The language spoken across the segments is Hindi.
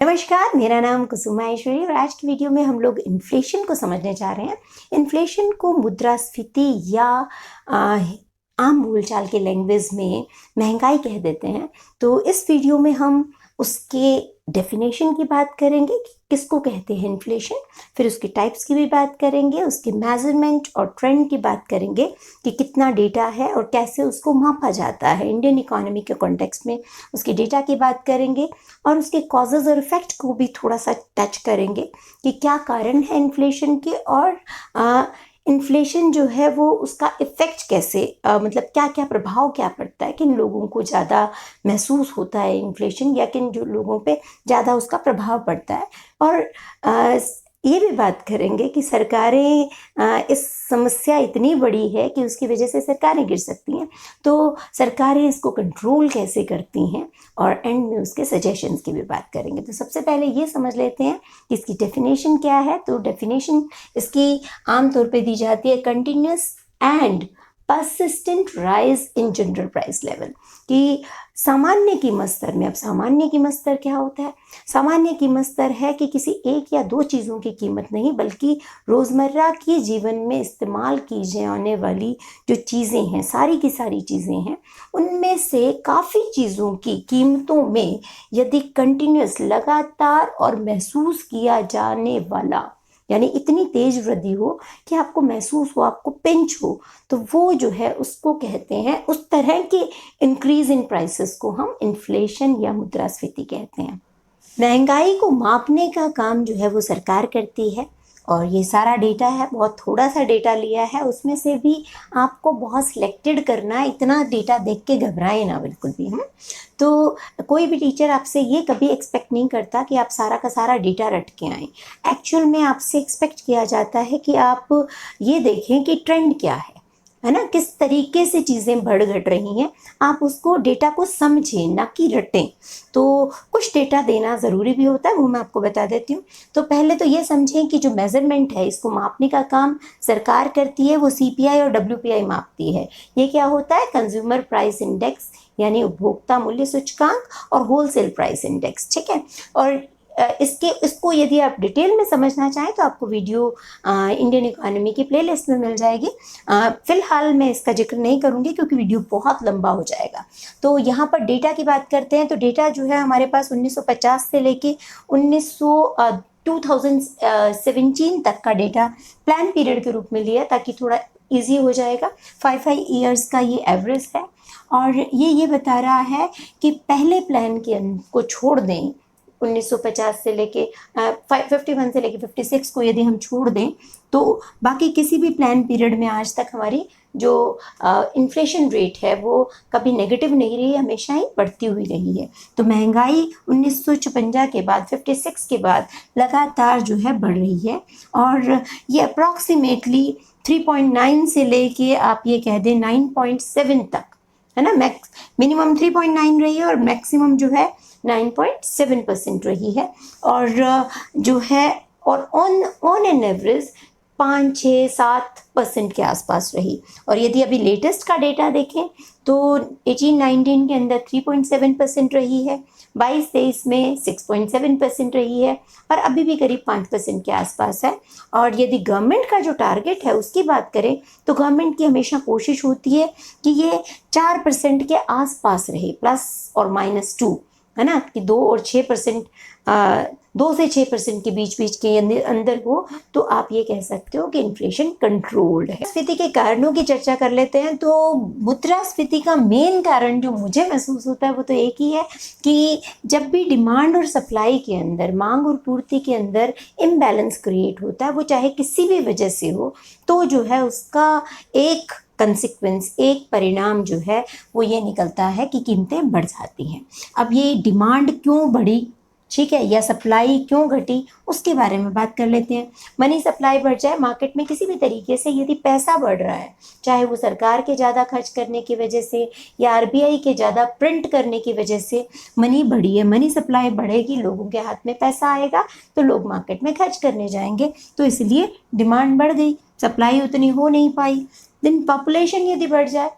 नमस्कार, मेरा नाम कुसुमा ऐश्वर्य और आज की वीडियो में हम लोग इन्फ्लेशन को समझने जा रहे हैं। इन्फ्लेशन को मुद्रास्फीति या आ, आम बोलचाल के लैंग्वेज में महंगाई कह देते हैं। तो इस वीडियो में हम उसके डेफिनेशन की बात करेंगे कि किसको कहते हैं इन्फ्लेशन, फिर उसके टाइप्स की भी बात करेंगे, उसके मेजरमेंट और ट्रेंड की बात करेंगे कि कितना डेटा है और कैसे उसको मापा जाता है इंडियन इकोनॉमी के कॉन्टेक्स्ट में। उसके डेटा की बात करेंगे और उसके कॉजेज और इफेक्ट को भी थोड़ा सा टच करेंगे कि क्या कारण है इन्फ्लेशन के और इन्फ्लेशन जो है वो उसका इफेक्ट कैसे मतलब क्या क्या प्रभाव क्या पड़ता है, किन लोगों को ज़्यादा महसूस होता है इन्फ्लेशन या किन जो लोगों पे ज़्यादा उसका प्रभाव पड़ता है। और ये भी बात करेंगे कि सरकारें इस समस्या इतनी बड़ी है कि उसकी वजह से सरकारें गिर सकती हैं, तो सरकारें इसको कंट्रोल कैसे करती हैं और एंड में उसके सजेशंस की भी बात करेंगे। तो सबसे पहले ये समझ लेते हैं कि इसकी डेफिनेशन क्या है। तो डेफिनेशन इसकी आमतौर पे दी जाती है continuous and persistent rise in general price level, कि सामान्य कीमत स्तर में। अब सामान्य कीमत स्तर क्या होता है? सामान्य कीमत स्तर है कि किसी एक या दो चीज़ों की कीमत नहीं, बल्कि रोज़मर्रा के जीवन में इस्तेमाल की जाने वाली जो चीज़ें हैं, सारी की सारी चीज़ें हैं, उनमें से काफ़ी चीज़ों की कीमतों में यदि कंटिन्यूस लगातार और महसूस किया जाने वाला, यानी इतनी तेज वृद्धि हो कि आपको महसूस हो, आपको पिंच हो, तो वो जो है उसको कहते हैं, उस तरह के इंक्रीज इन प्राइसेस को हम इन्फ्लेशन या मुद्रास्फीति कहते हैं। महंगाई को मापने का काम जो है वो सरकार करती है और ये सारा डेटा है, बहुत थोड़ा सा डेटा लिया है, उसमें से भी आपको बहुत सिलेक्टेड करना है। इतना डेटा देख के घबराए ना बिल्कुल भी। तो कोई भी टीचर आपसे ये कभी एक्सपेक्ट नहीं करता कि आप सारा का सारा डेटा रट के आएँ। एक्चुअल में आपसे एक्सपेक्ट किया जाता है कि आप ये देखें कि ट्रेंड क्या है ना, किस तरीके से चीज़ें बढ़ घट रही हैं, आप उसको डेटा को समझें, ना कि रटें। तो कुछ डेटा देना ज़रूरी भी होता है, वो मैं आपको बता देती हूँ। तो पहले तो ये समझें कि जो मेज़रमेंट है, इसको मापने का काम सरकार करती है, वो CPI और WPI मापती है। ये क्या होता है? कंज्यूमर प्राइस इंडेक्स, यानी उपभोक्ता मूल्य सूचकांक, और होलसेल प्राइस इंडेक्स, ठीक है। और इसको यदि आप डिटेल में समझना चाहें तो आपको वीडियो इंडियन इकोनॉमी की प्लेलिस्ट में मिल जाएगी। फिलहाल मैं इसका जिक्र नहीं करूंगी क्योंकि वीडियो बहुत लंबा हो जाएगा। तो यहाँ पर डेटा की बात करते हैं। तो डेटा जो है हमारे पास 1950 से लेके 2017 तक का डेटा प्लान पीरियड के रूप में लिया, ताकि थोड़ा ईजी हो जाएगा। 5 ईयर्स का ये एवरेज है और ये बता रहा है कि पहले प्लान को छोड़ दें, 1950 से लेके 51 से लेके 56 को यदि हम छोड़ दें, तो बाकी किसी भी प्लान पीरियड में आज तक हमारी जो इन्फ्लेशन रेट है वो कभी नेगेटिव नहीं रही, हमेशा ही बढ़ती हुई रही है। तो महंगाई 1956 के बाद, 56 के बाद लगातार जो है बढ़ रही है और ये अप्रॉक्सीमेटली 3.9 से लेके आप ये कह दें 9.7 तक, है ना। मिनिमम 3.9 रही है और मैक्सिमम जो है 9.7% रही है। और जो है और ऑन एन एवरेज 5-6-7% के आसपास रही। और यदि अभी लेटेस्ट का डेटा देखें तो 18-19 के अंदर 3.7% रही है, 22-23 में 6.7% रही है और अभी भी करीब 5% के आसपास है। और यदि गवर्नमेंट का जो टारगेट है उसकी बात करें तो गवर्नमेंट की हमेशा कोशिश होती है कि ये 4% के आसपास रहे, +or-2, है ना, कि 2 से 6% के बीच के अंदर हो, तो आप ये कह सकते हो कि इन्फ्लेशन कंट्रोल्ड है। मुद्रास्फीति के कारणों की चर्चा कर लेते हैं। तो मुद्रास्फीति का मेन कारण जो मुझे महसूस होता है वो तो एक ही है कि जब भी डिमांड और सप्लाई के अंदर, मांग और पूर्ति के अंदर इम्बैलेंस क्रिएट होता है, वो चाहे किसी भी वजह से हो, तो जो है उसका एक कंसिक्वेंस, एक परिणाम जो है वो ये निकलता है कि कीमतें बढ़ जाती हैं। अब ये डिमांड क्यों बढ़ी, ठीक है, या सप्लाई क्यों घटी, उसके बारे में बात कर लेते हैं। मनी सप्लाई बढ़ जाए मार्केट में किसी भी तरीके से, यदि पैसा बढ़ रहा है, चाहे वो सरकार के ज़्यादा खर्च करने की वजह से या RBI के ज़्यादा प्रिंट करने की वजह से मनी बढ़ी है, मनी सप्लाई बढ़ेगी, लोगों के हाथ में पैसा आएगा तो लोग मार्केट में खर्च करने जाएंगे, तो इसलिए डिमांड बढ़ गई, सप्लाई उतनी हो नहीं पाई। देन पॉपुलेशन यदि बढ़ जाए,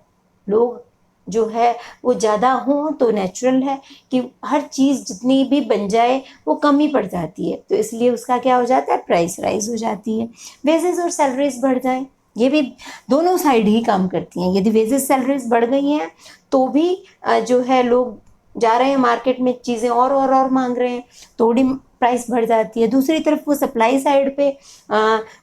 लोग जो है वो ज़्यादा हो तो नेचुरल है कि हर चीज़ जितनी भी बन जाए वो कम ही पड़ जाती है, तो इसलिए उसका क्या हो जाता है, प्राइस राइज हो जाती है। वेजेस और सैलरीज बढ़ जाए, ये भी दोनों साइड ही काम करती हैं। यदि वेजेस सैलरीज बढ़ गई हैं तो भी जो है लोग जा रहे हैं मार्केट में, चीज़ें और मांग रहे हैं, थोड़ी प्राइस बढ़ जाती है। दूसरी तरफ वो सप्लाई साइड पे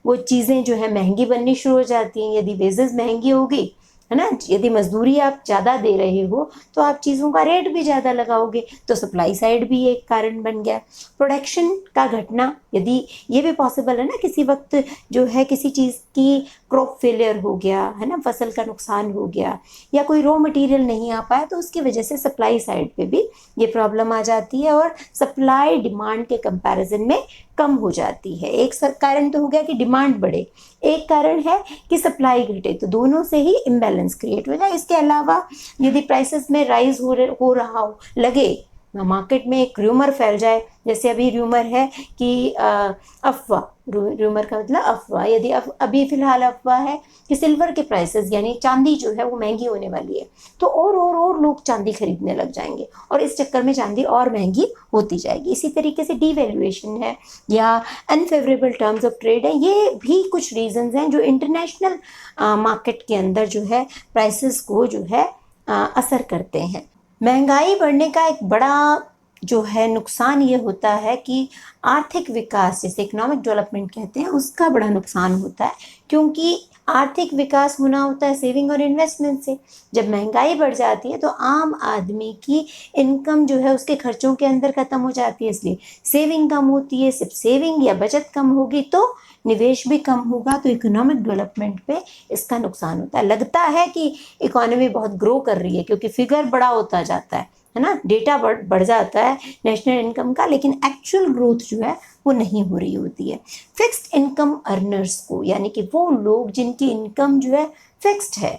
वो चीज़ें जो है महंगी बननी शुरू हो जाती हैं। यदि वेजेस महंगी होगी, है ना, यदि मजदूरी आप ज़्यादा दे रहे हो तो आप चीज़ों का रेट भी ज़्यादा लगाओगे, तो सप्लाई साइड भी एक कारण बन गया। प्रोडक्शन का घटना, यदि ये भी पॉसिबल है ना, किसी वक्त जो है किसी चीज़ की क्रॉप फेलियर हो गया, है ना, फसल का नुकसान हो गया, या कोई रॉ मटेरियल नहीं आ पाया, तो उसकी वजह से सप्लाई साइड पे भी ये प्रॉब्लम आ जाती है और सप्लाई डिमांड के कंपैरिजन में कम हो जाती है। एक कारण तो हो गया कि डिमांड बढ़े, एक कारण है कि सप्लाई घटे, तो दोनों से ही इम्बैलेंस क्रिएट हो जाए। इसके अलावा यदि प्राइसेस में राइज हो रहा हो, लगे मार्केट में एक र्यूमर फैल जाए, जैसे अभी र्यूमर है कि अफवाह, र्यूमर का मतलब अफवाह, यदि अभी फिलहाल अफवाह है कि सिल्वर के प्राइसेस यानी चांदी जो है वो महंगी होने वाली है, तो और लोग चांदी खरीदने लग जाएंगे और इस चक्कर में चांदी और महंगी होती जाएगी। इसी तरीके से डीवैल्यूएशन है या अनफेवरेबल टर्म्स ऑफ ट्रेड है, ये भी कुछ रीजंस हैं जो इंटरनेशनल मार्केट के अंदर जो है प्राइसेस को जो है असर करते हैं। महंगाई बढ़ने का एक बड़ा जो है नुकसान ये होता है कि आर्थिक विकास, जैसे इकोनॉमिक डेवलपमेंट कहते हैं, उसका बड़ा नुकसान होता है, क्योंकि आर्थिक विकास होना होता है सेविंग और इन्वेस्टमेंट से। जब महंगाई बढ़ जाती है तो आम आदमी की इनकम जो है उसके खर्चों के अंदर ख़त्म हो जाती है, इसलिए सेविंग कम होती है। सिर्फ सेविंग या बचत कम होगी तो निवेश भी कम होगा, तो इकोनॉमिक डेवलपमेंट पे इसका नुकसान होता है। लगता है कि इकोनॉमी बहुत ग्रो कर रही है क्योंकि फिगर बड़ा होता जाता है ना, डेटा बढ़ जाता है नेशनल इनकम का, लेकिन एक्चुअल ग्रोथ जो है वो नहीं हो रही होती है। फिक्स्ड इनकम अर्नर्स को, यानी कि वो लोग जिनकी इनकम जो है फिक्स्ड है,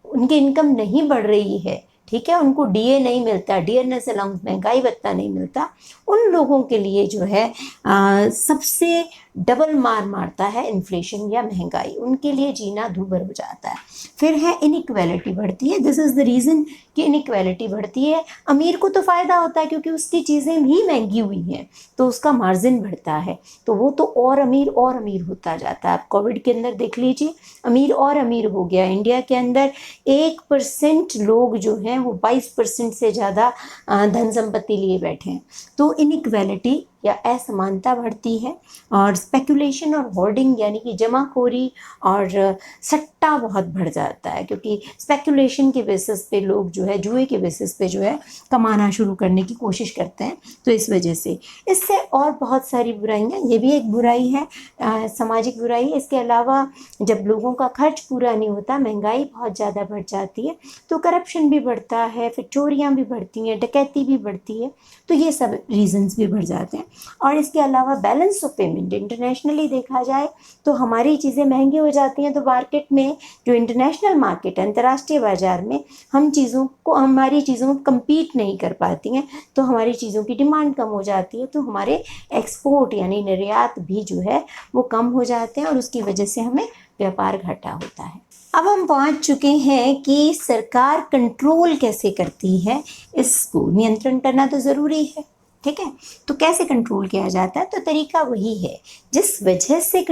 उनकी इनकम नहीं बढ़ रही है, ठीक है, उनको डीए नहीं मिलता, डियरनेस अलाउंस, महंगाई भत्ता नहीं मिलता, उन लोगों के लिए जो है सबसे डबल मार मारता है इन्फ्लेशन या महंगाई, उनके लिए जीना दूभर हो जाता है। फिर है इनइक्वालिटी बढ़ती है, दिस इज़ द रीज़न कि इनइक्वालिटी बढ़ती है। अमीर को तो फ़ायदा होता है क्योंकि उसकी चीज़ें भी महंगी हुई हैं तो उसका मार्जिन बढ़ता है, तो वो तो और अमीर होता जाता है। आप कोविड के अंदर देख लीजिए, अमीर और अमीर हो गया। इंडिया के अंदर 1% लोग जो हैं वो 22% से ज़्यादा धन संपत्ति लिए बैठे हैं, तो इनइक्वालिटी या असमानता बढ़ती है। और स्पेकुलेशन और होर्डिंग यानी कि जमाखोरी और सट्टा बहुत बढ़ जाता है, क्योंकि स्पेकुलेशन के बेसिस पे लोग जो है, जुए के बेसिस पे जो है कमाना शुरू करने की कोशिश करते हैं, तो इस वजह से इससे और बहुत सारी बुराइयाँ, ये भी एक बुराई है, सामाजिक बुराई है। इसके अलावा जब लोगों का खर्च पूरा नहीं होता, महंगाई बहुत ज़्यादा बढ़ जाती है, तो करप्शन भी बढ़ता है, फिर चोरियाँ भी बढ़ती हैं, डकैती भी बढ़ती है, तो ये सब रीजंस भी बढ़ जाते हैं। और इसके अलावा बैलेंस ऑफ पेमेंट, इंटरनेशनली देखा जाए तो हमारी चीज़ें महंगी हो जाती हैं, तो मार्केट में जो इंटरनेशनल मार्केट है, अंतर्राष्ट्रीय बाजार में हमारी चीज़ों को कम्पीट नहीं कर पाती हैं, तो हमारी चीज़ों की डिमांड कम हो जाती है, तो हमारे एक्सपोर्ट यानी निर्यात भी जो है वो कम हो जाते हैं और उसकी वजह से हमें व्यापार घाटा होता है। अब हम पहुंच चुके हैं कि सरकार कंट्रोल कैसे करती है, इसको नियंत्रण करना तो ज़रूरी है, ठीक है, तो कैसे कंट्रोल किया जाता है, तो तरीका वही है जिस वजह से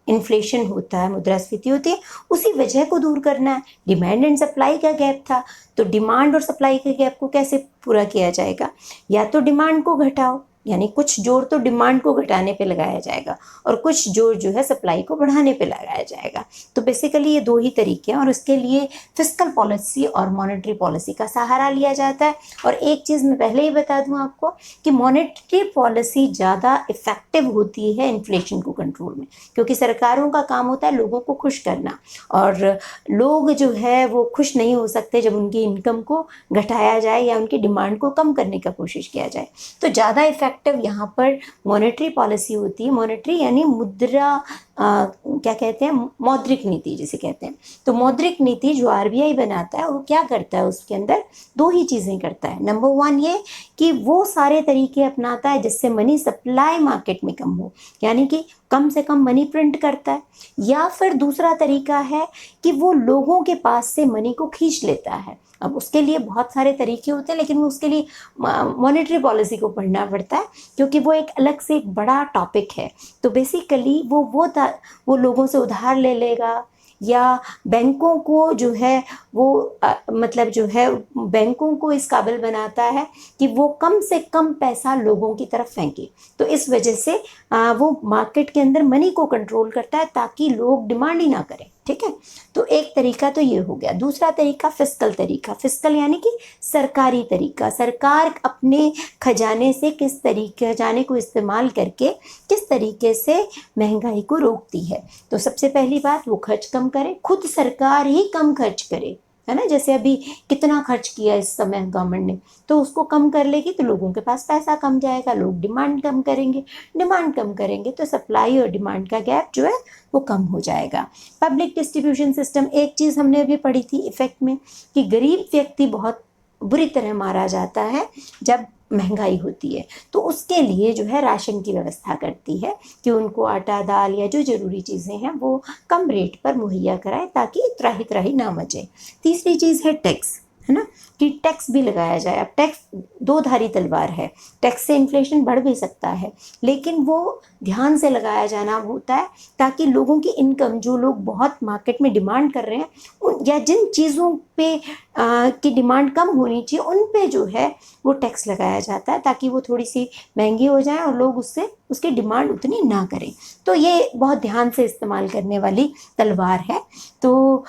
इन्फ्लेशन होता है, मुद्रास्फीति होती है, उसी वजह को दूर करना है। डिमांड एंड सप्लाई का गैप था, तो डिमांड और सप्लाई के गैप को कैसे पूरा किया जाएगा, या तो डिमांड को घटाओ, यानी कुछ जोर तो डिमांड को घटाने पे लगाया जाएगा और कुछ जोर जो है सप्लाई को बढ़ाने पे लगाया जाएगा। तो बेसिकली ये दो ही तरीके हैं और उसके लिए फिस्कल पॉलिसी और मॉनेटरी पॉलिसी का सहारा लिया जाता है। और एक चीज़ मैं पहले ही बता दूं आपको कि मॉनेटरी पॉलिसी ज़्यादा इफ़ेक्टिव होती है इन्फ्लेशन को कंट्रोल में, क्योंकि सरकारों का काम होता है लोगों को खुश करना, और लोग जो है वो खुश नहीं हो सकते जब उनकी इनकम को घटाया जाए या उनकी डिमांड को कम करने का कोशिश किया जाए। तो ज़्यादा इफेक्टिव यहाँ पर मॉनेटरी पॉलिसी होती है। मॉनेटरी यानी मुद्रा क्या कहते हैं, मौद्रिक नीति जिसे कहते हैं। तो मौद्रिक नीति जो आरबीआई बनाता है वो क्या करता है, उसके अंदर दो ही चीज़ें करता है। नंबर वन ये कि वो सारे तरीके अपनाता है जिससे मनी सप्लाई मार्केट में कम हो, यानी कि कम से कम मनी प्रिंट करता है, या फिर दूसरा तरीका है कि वो लोगों के पास से मनी को खींच लेता है। अब उसके लिए बहुत सारे तरीके होते हैं, लेकिन वो उसके लिए मॉनेटरी पॉलिसी को पढ़ना पड़ता है, क्योंकि वो एक अलग से एक बड़ा टॉपिक है। तो बेसिकली वो लोगों से उधार ले लेगा, या बैंकों को जो है वो मतलब जो है बैंकों को इस काबिल बनाता है कि वो कम से कम पैसा लोगों की तरफ फेंके। तो इस वजह से वो मार्केट के अंदर मनी को कंट्रोल करता है ताकि लोग डिमांड ही ना करें। ठीक है, तो एक तरीका तो ये हो गया। दूसरा तरीका फिस्कल तरीका, फिस्कल यानी कि सरकारी तरीका। सरकार अपने खजाने से खजाने को इस्तेमाल करके किस तरीके से महंगाई को रोकती है। तो सबसे पहली बात, वो खर्च कम करे, खुद सरकार ही कम खर्च करे, है ना। जैसे अभी कितना खर्च किया इस समय गवर्नमेंट ने, तो उसको कम कर लेगी तो लोगों के पास पैसा कम जाएगा, लोग डिमांड कम करेंगे, डिमांड कम करेंगे तो सप्लाई और डिमांड का गैप जो है वो कम हो जाएगा। पब्लिक डिस्ट्रीब्यूशन सिस्टम, एक चीज़ हमने अभी पढ़ी थी इफेक्ट में कि गरीब व्यक्ति बहुत बुरी तरह मारा जाता है जब महंगाई होती है, तो उसके लिए जो है राशन की व्यवस्था करती है कि उनको आटा दाल या जो ज़रूरी चीज़ें हैं वो कम रेट पर मुहैया कराए ताकि त्राही त्राही ना मचे। तीसरी चीज़ है टैक्स, है ना, कि टैक्स भी लगाया जाए। अब टैक्स दो धारी तलवार है, टैक्स से इन्फ्लेशन बढ़ भी सकता है, लेकिन वो ध्यान से लगाया जाना होता है ताकि लोगों की इनकम, जो लोग बहुत मार्केट में डिमांड कर रहे हैं या जिन चीज़ों पे की डिमांड कम होनी चाहिए उन पे जो है वो टैक्स लगाया जाता है ताकि वो थोड़ी सी महंगी हो जाए और लोग उसकी डिमांड उतनी ना करें। तो ये बहुत ध्यान से इस्तेमाल करने वाली तलवार है। तो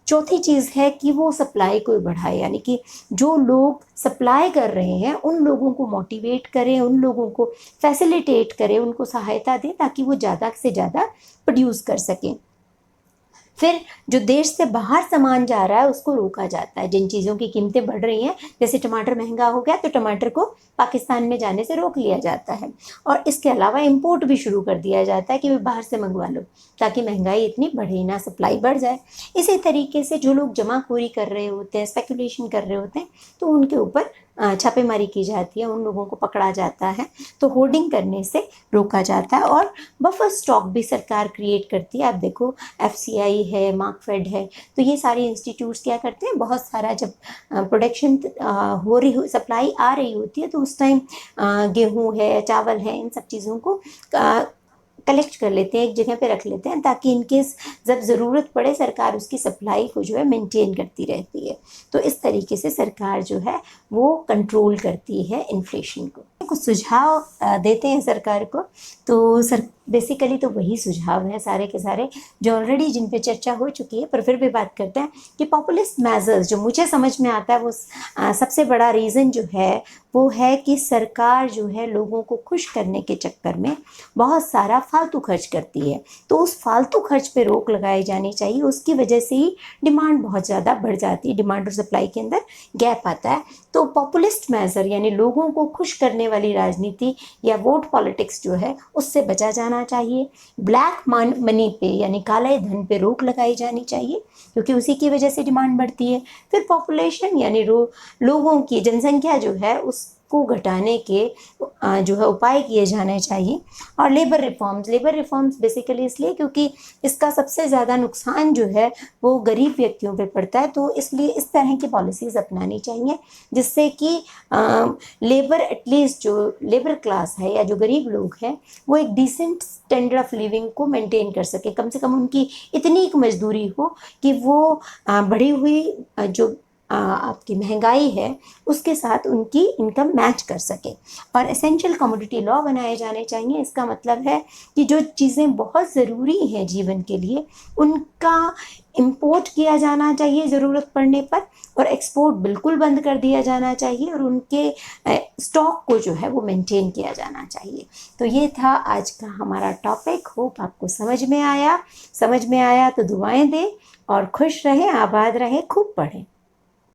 चौथी चीज़ है कि वो सप्लाई को बढ़ाए, यानी कि जो लोग सप्लाई कर रहे हैं उन लोगों को मोटिवेट करें, उन लोगों को फैसिलिटेट करें, उनको सहायता दें ताकि वो ज़्यादा से ज़्यादा प्रोड्यूस कर सकें। फिर जो देश से बाहर सामान जा रहा है उसको रोका जाता है। जिन चीज़ों की कीमतें बढ़ रही हैं, जैसे टमाटर महंगा हो गया तो टमाटर को पाकिस्तान में जाने से रोक लिया जाता है, और इसके अलावा इंपोर्ट भी शुरू कर दिया जाता है कि वे बाहर से मंगवा लो ताकि महंगाई इतनी बढ़े ना, सप्लाई बढ़ जाए। इसी तरीके से जो लोग जमाखोरी कर रहे होते हैं, स्पेकुलेशन कर रहे होते हैं, तो उनके ऊपर छापेमारी की जाती है, उन लोगों को पकड़ा जाता है, तो होर्डिंग करने से रोका जाता है। और बफर स्टॉक भी सरकार क्रिएट करती है। आप देखो FCI है, मार्कफेड है, तो ये सारे इंस्टीट्यूट्स क्या करते हैं, बहुत सारा जब प्रोडक्शन हो रही हो, सप्लाई आ रही होती है, तो उस टाइम गेहूँ है, चावल है, इन सब चीज़ों को कलेक्ट कर लेते हैं, एक जगह पे रख लेते हैं ताकि इनकेस जब ज़रूरत पड़े सरकार उसकी सप्लाई को जो है मेंटेन करती रहती है। तो इस तरीके से सरकार जो है वो कंट्रोल करती है इन्फ्लेशन को। कुछ सुझाव देते हैं सरकार को, तो बेसिकली तो वही सुझाव है सारे के सारे जो ऑलरेडी जिन पे चर्चा हो चुकी है, पर फिर भी बात करते हैं कि पॉपुलिस्ट मेजर्स जो मुझे समझ में आता है वो सबसे बड़ा रीज़न जो है वो है कि सरकार जो है लोगों को खुश करने के चक्कर में बहुत सारा फालतू खर्च करती है। तो उस फालतू खर्च पे रोक लगाई जानी चाहिए, उसकी वजह से ही डिमांड बहुत ज़्यादा बढ़ जाती है, डिमांड और सप्लाई के अंदर गैप आता है। तो पॉपुलिस्ट मेजर यानी लोगों को खुश करने वाली राजनीति या वोट पॉलिटिक्स जो है उससे बचा जाना चाहिए। ब्लैक मनी पे यानी काले धन पे रोक लगाई जानी चाहिए क्योंकि उसी की वजह से डिमांड बढ़ती है। फिर पॉपुलेशन यानी लोगों की जनसंख्या जो है उसको घटाने के जो है उपाय किए जाने चाहिए। और लेबर रिफॉर्म्स बेसिकली इसलिए क्योंकि इसका सबसे ज़्यादा नुकसान जो है वो गरीब व्यक्तियों पे पड़ता है, तो इसलिए इस तरह की पॉलिसीज़ अपनानी चाहिए जिससे कि लेबर एटलीस्ट जो लेबर क्लास है या जो गरीब लोग हैं वो एक डिसेंट स्टैंडर्ड ऑफ लिविंग को मेंटेन कर सके। कम से कम उनकी इतनी एक मजदूरी हो कि वो बढ़ी हुई जो आपकी महंगाई है उसके साथ उनकी इनकम मैच कर सके। और एसेंशियल कमोडिटी लॉ बनाए जाने चाहिए। इसका मतलब है कि जो चीज़ें बहुत ज़रूरी हैं जीवन के लिए उनका इंपोर्ट किया जाना चाहिए ज़रूरत पड़ने पर, और एक्सपोर्ट बिल्कुल बंद कर दिया जाना चाहिए, और उनके स्टॉक को जो है वो मेंटेन किया जाना चाहिए। तो ये था आज का हमारा टॉपिक। होप आपको समझ में आया तो दुआएं दें और खुश रहें, आबाद रहें, खूब पढ़ें।